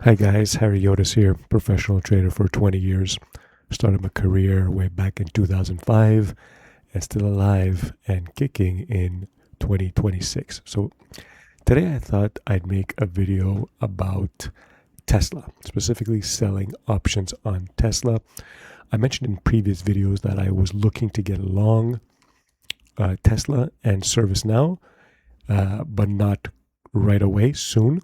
Hi guys, Harry Yotis here, professional trader for 20 years. Started my career way back in 2005 and still alive and kicking in 2026. So today I thought I'd make a video about Tesla, specifically selling options on Tesla. I mentioned in previous videos that I was looking to get long Tesla and ServiceNow, but not right away, soon.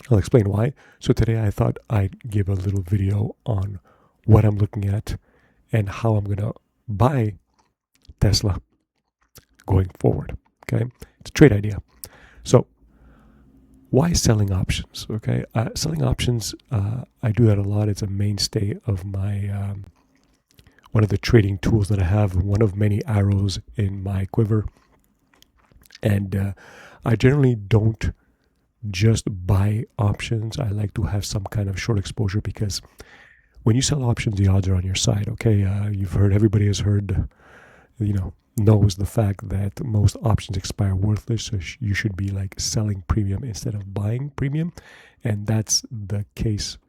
I'll explain why. So today I thought I'd give a little video on what I'm looking at and how I'm going to buy Tesla going forward. Okay. It's a trade idea. So why selling options? Okay. Selling options, I do that a lot. It's a mainstay of my, one of the trading tools that I have, one of many arrows in my quiver. And I generally don't just buy options. I like to have some kind of short exposure because when you sell options, the odds are on your side. Okay, everybody has heard, knows the fact that most options expire worthless. So you should be like selling premium instead of buying premium, and that's the case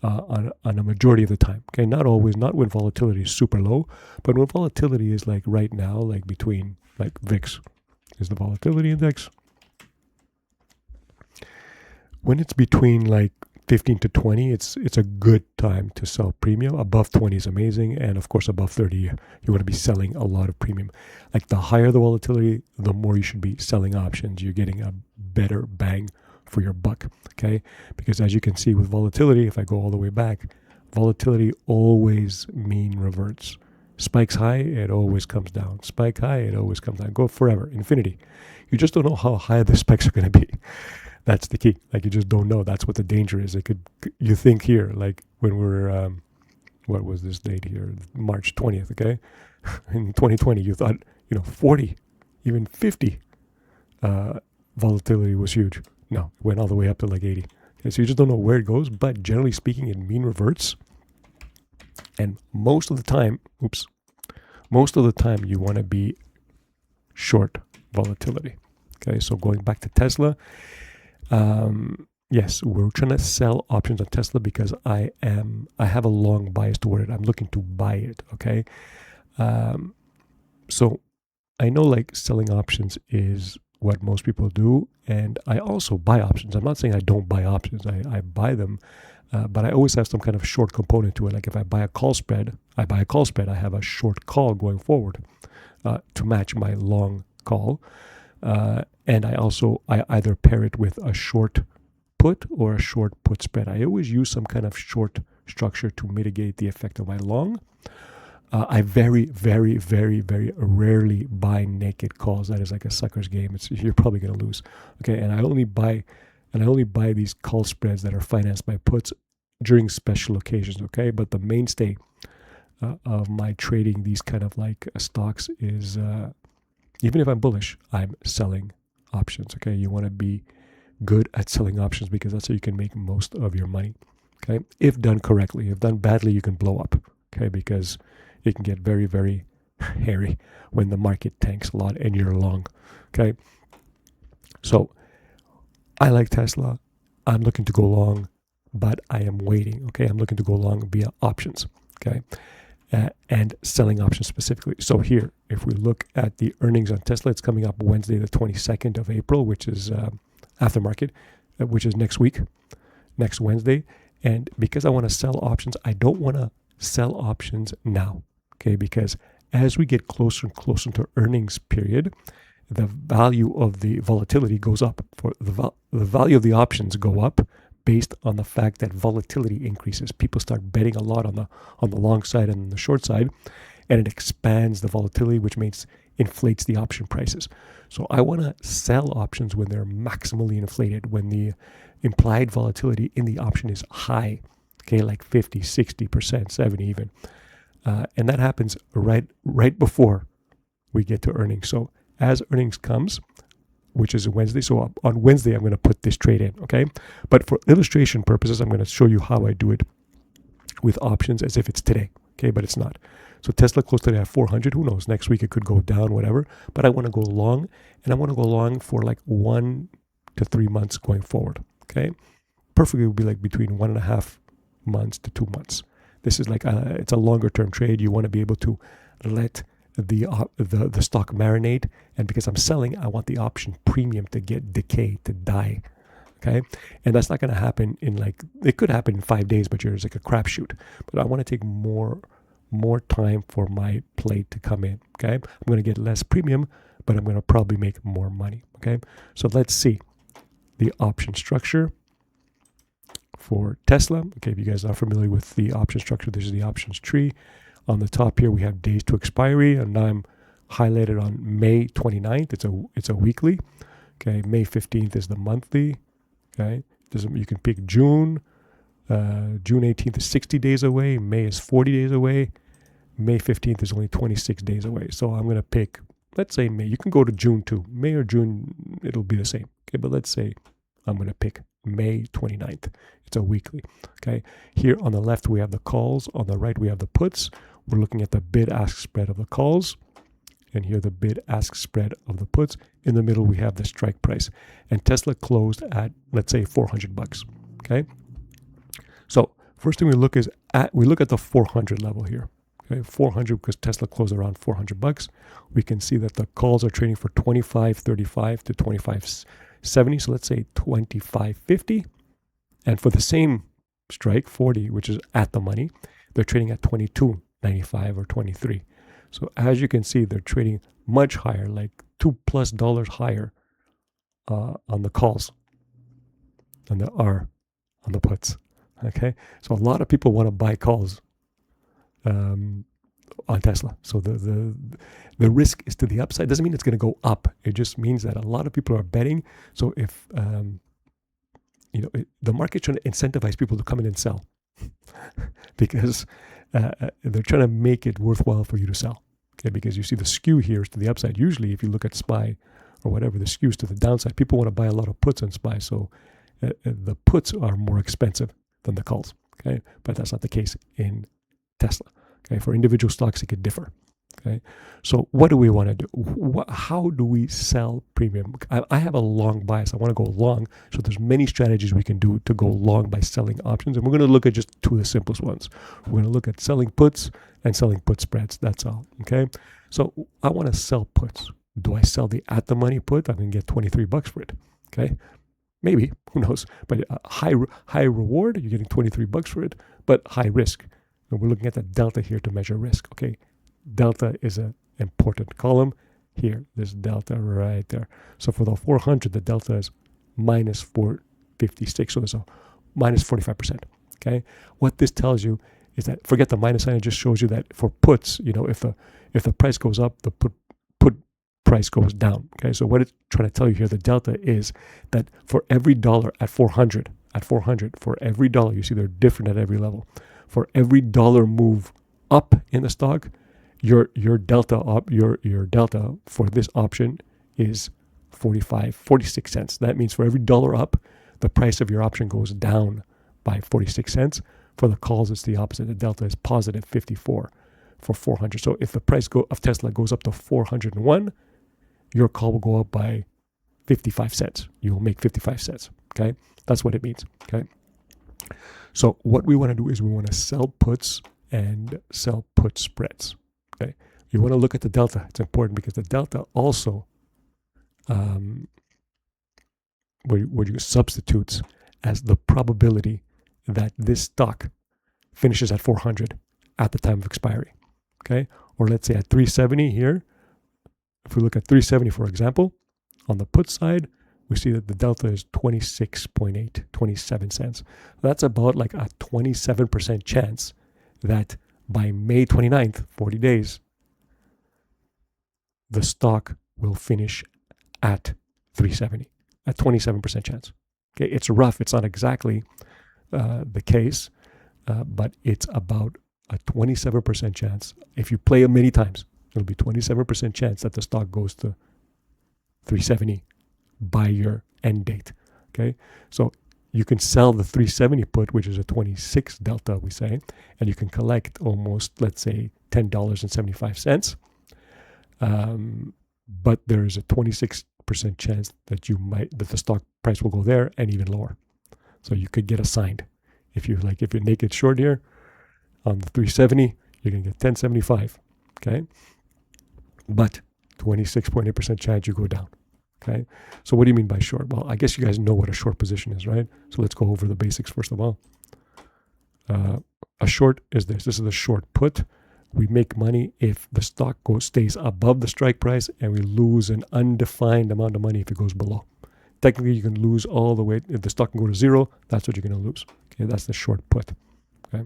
on a majority of the time. Okay, not always, not when volatility is super low, but when volatility is like right now, like between like VIX is the volatility index. When it's between like 15 to 20, it's a good time to sell premium. Above 20 is amazing, and of course above 30 you want to be selling a lot of premium. Like the higher the volatility, the more you should be selling options. You're getting a better bang for your buck. Okay, because as you can see with volatility, if I go all the way back, volatility always mean reverts. Spikes high, it always comes down. Spike high, it always comes down. Go forever, infinity. You just don't know how high the spikes are going to be. That's the key. Like you just don't know. That's what the danger is. It could. You think here, like when we're, what was this date here? March 20th. Okay, in 2020, you thought 40, even 50, volatility was huge. No, it went all the way up to like 80. Okay, so you just don't know where it goes. But generally speaking, it mean reverts. And most of the time, you want to be short volatility. Okay, so going back to Tesla. Yes, we're trying to sell options on Tesla because I have a long bias toward it. I'm looking to buy it. Okay. So I know like selling options is what most people do. And I also buy options. I'm not saying I don't buy options. I buy them, but I always have some kind of short component to it. Like if I buy a call spread, I have a short call going forward to match my long call. And I either pair it with a short put or a short put spread. I always use some kind of short structure to mitigate the effect of my long. I very, very, very, very rarely buy naked calls. That is like a sucker's game. You're probably going to lose. Okay, and I only buy these call spreads that are financed by puts during special occasions. Okay, but the mainstay of my trading these kind of like stocks is even if I'm bullish, I'm selling options. Okay, you want to be good at selling options because that's how you can make most of your money. Okay, if done correctly. If done badly, you can blow up. Okay, because it can get very, very hairy when the market tanks a lot and you're long. Okay, so I like Tesla. I'm looking to go long, but I am waiting. Okay, I'm looking to go long via options. Okay. And selling options specifically. So here, if we look at the earnings on Tesla, it's coming up Wednesday, the 22nd of April, which is aftermarket, which is next Wednesday. And because I want to sell options, I don't want to sell options now, okay? Because as we get closer and closer to earnings period, the value of the volatility goes up. For the value of the options go up based on the fact that volatility increases. People start betting a lot on the long side and the short side, and it expands the volatility, which inflates the option prices. So I want to sell options when they're maximally inflated, when the implied volatility in the option is high, okay, like 50, 60%, 70 even. And that happens right before we get to earnings. So as earnings comes, which is a Wednesday. So on Wednesday, I'm going to put this trade in, okay? But for illustration purposes, I'm going to show you how I do it with options as if it's today, okay? But it's not. So Tesla closed today at 400. Who knows? Next week it could go down, whatever. But I want to go long, and I want to go long for like 1 to 3 months going forward, okay? perfectly would be like between 1.5 months to 2 months. This is like it's a longer term trade. You want to be able to let the stock marinate, and because I'm selling, I want the option premium to get decay, to die. Okay, and that's not going to happen in it could happen in 5 days, but it's like a crapshoot. But I want to take more time for my play to come in. Okay, I'm going to get less premium, but I'm going to probably make more money. Okay, so let's see the option structure for Tesla. Okay, if you guys are familiar with the option structure, this is the options tree. On the top here, we have days to expiry, and now I'm highlighted on May 29th. It's a weekly. Okay, May 15th is the monthly. Okay, you can pick June. June 18th is 60 days away. May is 40 days away. May 15th is only 26 days away. So I'm going to pick, let's say May. You can go to June too. May or June, it'll be the same. Okay, but let's say I'm going to pick May 29th. It's a weekly. Okay, here on the left we have the calls. On the right we have the puts. We're looking at the bid-ask spread of the calls. And here the bid-ask spread of the puts. In the middle we have the strike price. And Tesla closed at, let's say, $400. Okay. So first thing we look at the 400 level here. Okay, 400 because Tesla closed around $400. We can see that the calls are trading for 25.35 to 25.70. So let's say 25.50. And for the same strike, 40, which is at the money, they're trading at 22.95 or 23. So as you can see, they're trading much higher, like $2+ higher on the calls than they are on the puts. Okay, so a lot of people want to buy calls on Tesla. So the risk is to the upside. Doesn't mean it's going to go up. It just means that a lot of people are betting. So if the market's trying to incentivize people to come in and sell because they're trying to make it worthwhile for you to sell. Okay, because you see the skew here is to the upside. Usually, if you look at SPY or whatever, the skew is to the downside. People want to buy a lot of puts on SPY, so the puts are more expensive than the calls. Okay, but that's not the case in Tesla. Okay, for individual stocks, it could differ. Okay, so what do we want to do? How do we sell premium? I have a long bias. I want to go long, so there's many strategies we can do to go long by selling options, and we're going to look at just two of the simplest ones. We're going to look at selling puts and selling put spreads. That's all. Okay, so I want to sell puts. Do I sell the at the money put? I'm going to get $23 for it. Okay, maybe, who knows? But high reward, you're getting $23 for it, but high risk. And we're looking at the delta here to measure risk. Okay, delta is an important column. Here, there's delta right there. So for the 400, the delta is minus 456. So there's a minus 45%. Okay, what this tells you is that, forget the minus sign, it just shows you that for puts, if the price goes up, the put price goes down. Okay, so what it's trying to tell you here, the delta is that for every dollar at 400, for every dollar, you see they're different at every level. For every dollar move up in the stock, your delta for this option is 46 cents. That means for every dollar up, the price of your option goes down by 46 cents. For the calls, it's the opposite. The delta is positive 54 for 400. So if the price of Tesla goes up to 401, your call will go up by 55 cents. You will make 55 cents. Okay, that's what it means. Okay. So what we want to do is we want to sell puts and sell put spreads. Okay, you want to look at the delta. It's important because the delta also what you substitutes as the probability that this stock finishes at 400 at the time of expiry. Okay, or let's say at 370 here. If we look at 370, for example, on the put side, we see that the delta is 26.8, 27 cents. That's about like a 27% chance that by May 29th, 40 days, the stock will finish at 370, a 27% chance. Okay, it's rough. It's not exactly the case, but it's about a 27% chance. If you play it many times, it'll be 27% chance that the stock goes to 370 by your end date. Okay, so you can sell the 370 put, which is a 26 delta, we say, and you can collect almost, let's say, $10.75. But there's a 26% chance that the stock price will go there and even lower. So you could get assigned. If you're naked short here on the 370, you're going to get 1075. Okay. But 26.8% chance you go down. Okay. So what do you mean by short? Well, I guess you guys know what a short position is, right? So let's go over the basics first of all. A short is this. This is a short put. We make money if the stock stays above the strike price, and we lose an undefined amount of money if it goes below. Technically, you can lose all the way. If the stock can go to zero, that's what you're going to lose. Okay, that's the short put. Okay.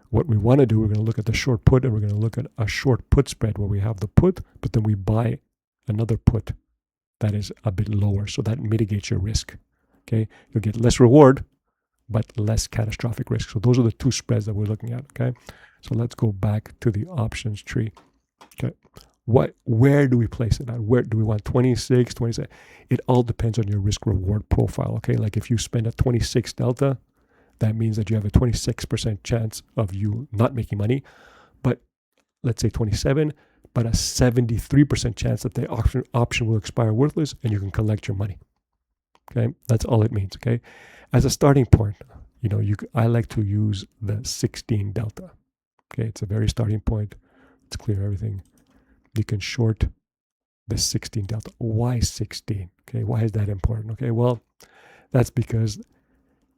What we want to do, we're going to look at the short put, and we're going to look at a short put spread where we have the put, but then we buy another put that is a bit lower. So that mitigates your risk. Okay, you'll get less reward, but less catastrophic risk. So those are the two spreads that we're looking at. Okay, so let's go back to the options tree. Okay, where do we place it at? Where do we want 26, 27? It all depends on your risk reward profile. Okay, like if you spend a 26 delta, that means that you have a 26% chance of you not making money, but let's say 27, but a 73% chance that the option will expire worthless and you can collect your money. Okay, that's all it means. Okay, as a starting point, I like to use the 16 delta. Okay, it's a very starting point. Let's clear everything. You can short the 16 delta. Why 16? Okay, why is that important? Okay, well, that's because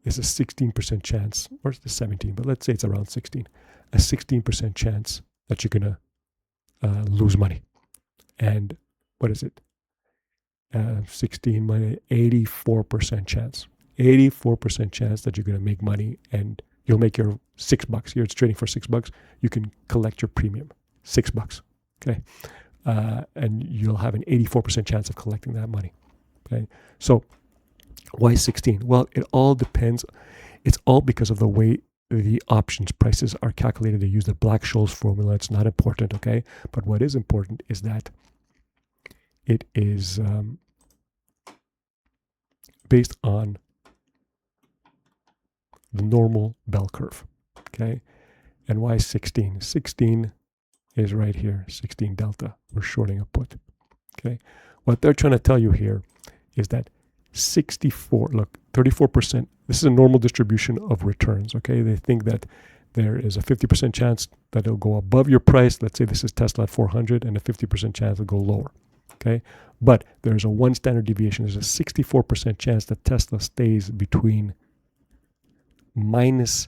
it's a 16% chance, or it's the 17, but let's say it's around 16, a 16% chance that you're going to lose money. And what is it? 16 money, 84% chance. 84% chance that you're going to make money and you'll make your $6. Here it's trading for $6. You can collect your premium, $6. Okay. And you'll have an 84% chance of collecting that money. Okay. So why 16? Well, it all depends. It's all because of the way the options prices are calculated. They use the Black-Scholes formula. It's not important, okay? But what is important is that it is based on the normal bell curve, okay? And why 16? 16 is right here, 16 delta. We're shorting a put, okay? What they're trying to tell you here is that 34%, this is a normal distribution of returns, okay? They think that there is a 50% chance that it'll go above your price. Let's say this is Tesla at 400 and a 50% chance it'll go lower, okay? But there's a one standard deviation. There's a 64% chance that Tesla stays between minus,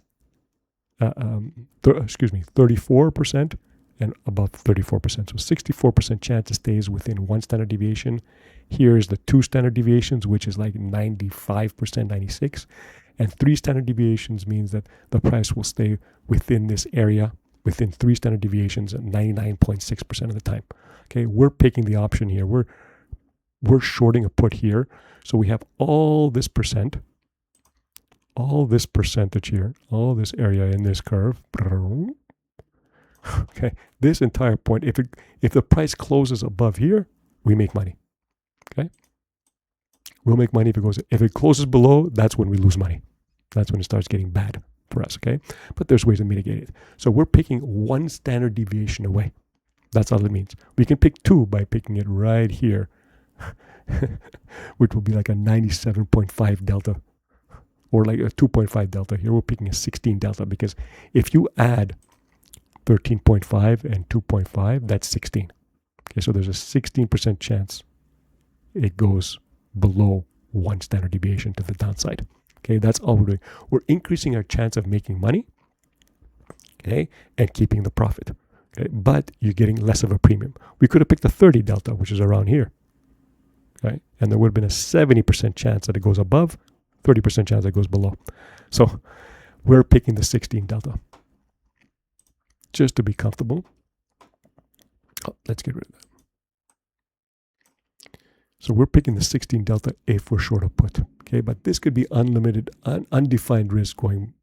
34% and above 34%. So 64% chance it stays within one standard deviation. Here's the two standard deviations, which is like 95%, 96. And three standard deviations means that the price will stay within this area, within three standard deviations at 99.6% of the time. Okay, we're picking the option here. We're shorting a put here. So we have all this percentage here, all this area in this curve. Okay, this entire point, if the price closes above here, we make money. Okay, we'll make money if it closes below. That's when we lose money. That's when it starts getting bad for us. Okay, but there's ways to mitigate it. So we're picking one standard deviation away. That's all it means. We can pick two by picking it right here, which will be like a 97.5 delta, or like a 2.5 delta. Here we're picking a 16 delta because if you add 13.5 and 2.5, that's 16. Okay, so there's a 16% chance it goes below one standard deviation to the downside. Okay, that's all we're doing. We're increasing our chance of making money, okay, and keeping the profit. Okay, but you're getting less of a premium. We could have picked a 30 delta, which is around here. Okay, and there would have been a 70% chance that it goes above, 30% chance that it goes below. So we're picking the 16 delta just to be comfortable. Oh, let's get rid of that. So we're picking the 16 delta if we're short a put. Okay, but this could be unlimited, undefined risk going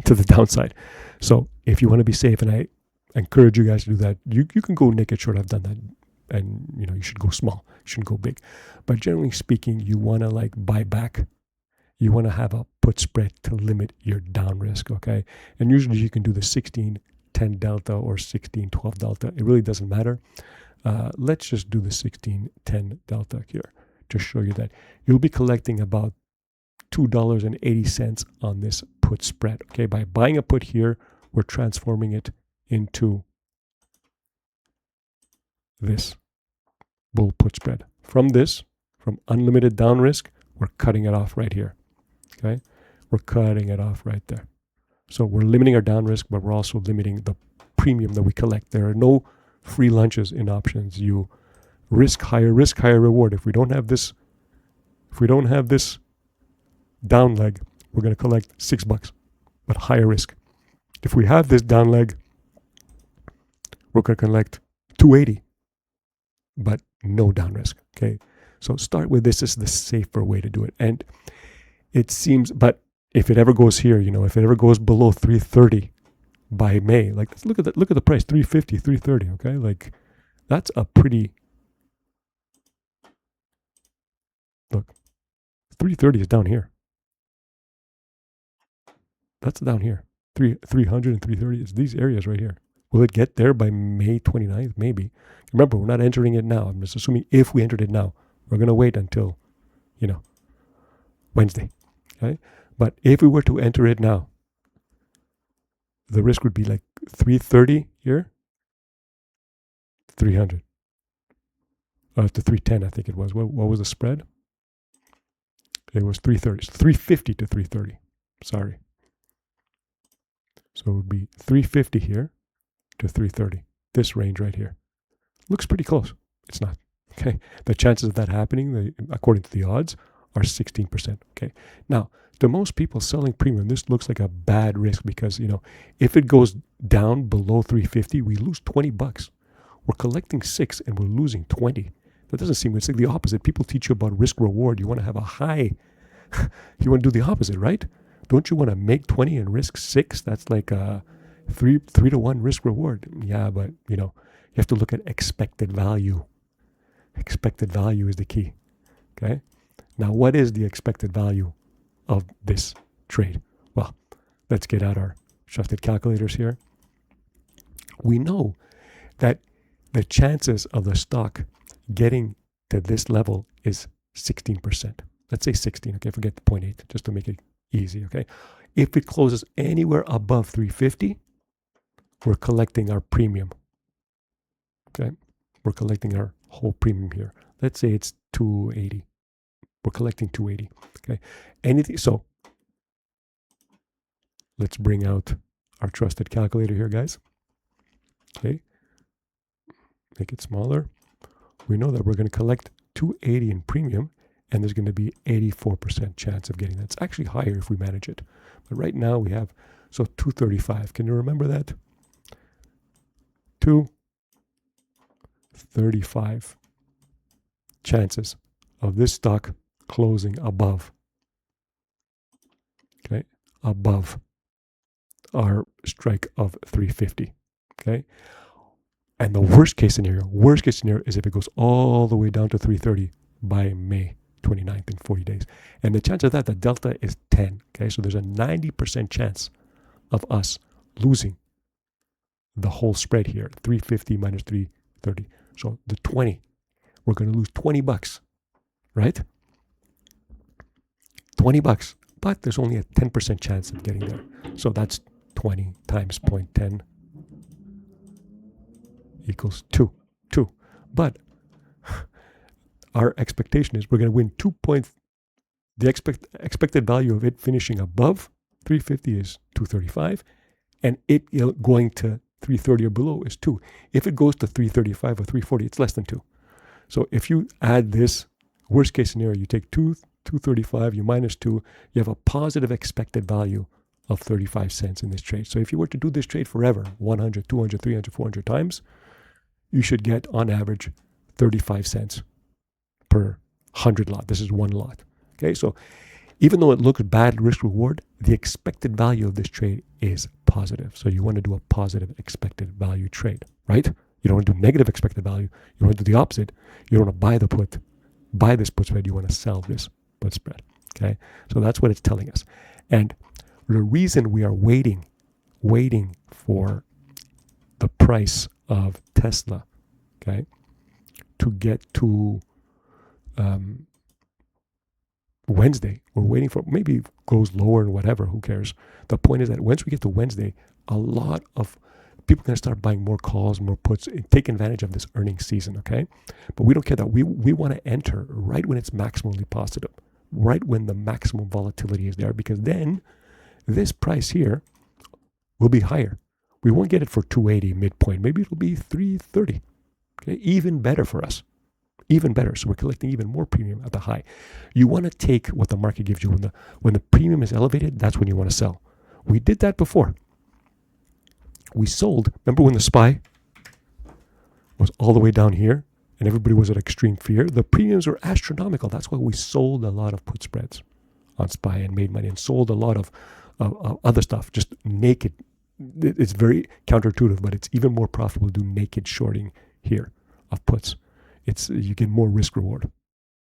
to the downside. So if you want to be safe, and I encourage you guys to do that, you can go naked short. I've done that. And you should go small. You shouldn't go big. But generally speaking, you want to like buy back. You want to have a put spread to limit your down risk, okay? And usually you can do the 16-10 delta or 16-12 delta. It really doesn't matter. Let's just do the 16-10 delta here to show you that you'll be collecting about $2.80 on this put spread. Okay, by buying a put here, we're transforming it into this bull put spread. From unlimited down risk, we're cutting it off right here. Okay, we're cutting it off right there. So we're limiting our down risk, but we're also limiting the premium that we collect. There are no free lunches in options. You risk, higher reward. If we don't have this down leg, we're going to collect $6, but higher risk. If we have this down leg, we're going to collect $2.80, but no down risk. Okay, so start with this is the safer way to do it. And it seems, but if it ever goes here, if it ever goes below 330 by May, like look at the price, 350, 330. Okay, like that's a pretty, look, 330 is down here. That's down here. 300 and 330 is these areas right here. Will it get there by May 29th? Maybe. Remember, we're not entering it now. I'm just assuming if we entered it now, we're going to wait until, Wednesday. Okay? But if we were to enter it now, the risk would be like 330 here, 300. To 310, I think it was. What was the spread? It was 330. 350 to 330. Sorry. So it would be 350 here to 330. This range right here. Looks pretty close. It's not. Okay. The chances of that happening, according to the odds, are 16%. Okay. Now, to most people selling premium, this looks like a bad risk because, if it goes down below 350, we lose $20. We're collecting 6 and we're losing 20. That doesn't seem, it's like the opposite. People teach you about risk reward. You want to have a high, you want to do the opposite, right? Don't you want to make 20 and risk 6? That's like a 3 to 1 risk reward. Yeah, but you have to look at expected value. Expected value is the key. Okay. Now, what is the expected value of this trade? Well, let's get out our trusted calculators here. We know that the chances of the stock getting to this level is 16%. Let's say 16. Okay, forget the 0.8, just to make it easy. Okay, if it closes anywhere above 350, we're collecting our premium. Okay, we're collecting our whole premium here. Let's say it's 280. We're collecting 280. Okay, anything. So let's bring out our trusted calculator here, guys. Okay, make it smaller. We know that we're going to collect 280 in premium, and there's going to be 84% chance of getting that. It's actually higher if we manage it. But right now we have, 235. Can you remember that? 235 chances of this stock closing above, okay, above our strike of 350, okay? And the worst case scenario is if it goes all the way down to 330 by May 29th in 40 days. And the chance of that, the delta is 10. Okay, so there's a 90% chance of us losing the whole spread here, 350 minus 330. So the 20, we're going to lose $20, right? $20, but there's only a 10% chance of getting there. So that's 20 times 0.10 equals 2. But our expectation is we're going to win 2 points. The expected value of it finishing above 350 is 235, and it going to 330 or below is 2. If it goes to 335 or 340, it's less than 2. So if you add this worst case scenario, you take 235, you minus 2, you have a positive expected value of 35 cents in this trade. So if you were to do this trade forever, 100, 200, 300, 400 times, you should get on average 35 cents per 100 lot. This is one lot. Okay, so even though it looks bad risk reward, the expected value of this trade is positive. So you want to do a positive expected value trade, right? You don't want to do negative expected value. You want to do the opposite. You don't want to buy this put spread. You want to sell this put spread. Okay, so that's what it's telling us. And the reason we are waiting for the price of Tesla, okay, to get to Wednesday. We're waiting for, maybe it goes lower and whatever, who cares? The point is that once we get to Wednesday, a lot of people are going to start buying more calls, more puts, and take advantage of this earnings season, okay? But we don't care that. We want to enter right when it's maximally positive, right when the maximum volatility is there, because then this price here will be higher. We won't get it for 280 midpoint. Maybe it'll be 330. Okay, even better for us. Even better. So we're collecting even more premium at the high. You want to take what the market gives you when the premium is elevated. That's when you want to sell. We did that before. We sold. Remember when the SPY was all the way down here and everybody was at extreme fear? The premiums were astronomical. That's why we sold a lot of put spreads on SPY and made money, and sold a lot of other stuff, just naked. It's very counterintuitive, but it's even more profitable to do naked shorting here of puts. You get more risk reward.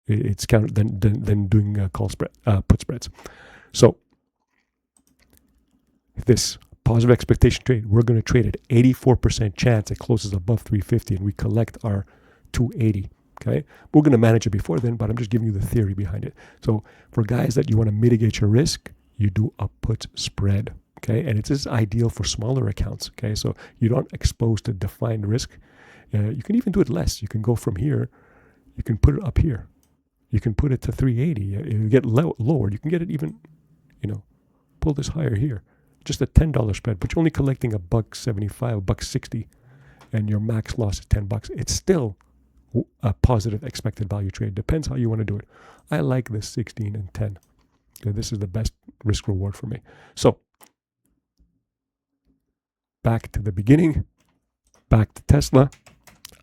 It's counter than doing put spreads. So this positive expectation trade, we're going to trade at 84% chance it closes above 350 and we collect our 280. Okay, we're going to manage it before then, but I'm just giving you the theory behind it. So for guys that you want to mitigate your risk, you do a put spread. Okay, and it's ideal for smaller accounts. Okay, so you're not exposed to defined risk. You can even do it less. You can go from here. You can put it up here. You can put it to 380. You get lower. You can get it even, pull this higher here. Just a $10 spread, but you're only collecting $1.75, $1.60, and your max loss is $10. It's still a positive expected value trade. Depends how you want to do it. I like this 16 and 10. Okay, this is the best risk reward for me. So back to the beginning, back to Tesla.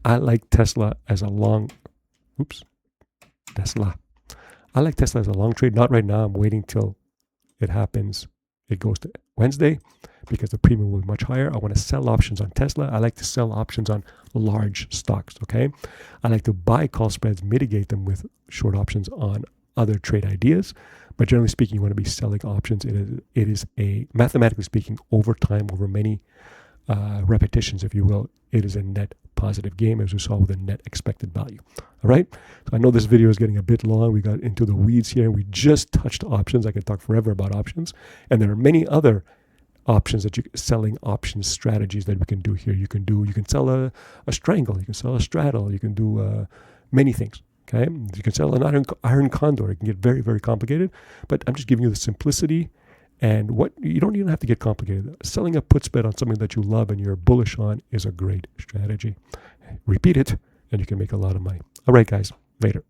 I like Tesla as a long, I like Tesla as a long trade. Not right now. I'm waiting till it happens. It goes to Wednesday because the premium will be much higher. I want to sell options on Tesla. I like to sell options on large stocks, okay? I like to buy call spreads, mitigate them with short options on other trade ideas. But generally speaking, you want to be selling options. It is a, mathematically speaking, over time, over many repetitions, if you will, it is a net positive game, as we saw with a net expected value. All right. So I know this video is getting a bit long. We got into the weeds here. We just touched options. I could talk forever about options. And there are many other options selling options strategies that we can do here. You can sell a strangle. You can sell a straddle. You can do many things. Okay. You can sell an iron condor. It can get very, very complicated. But I'm just giving you the simplicity. And you don't even have to get complicated. Selling a put spread on something that you love and you're bullish on is a great strategy. Repeat it, and you can make a lot of money. All right, guys, later.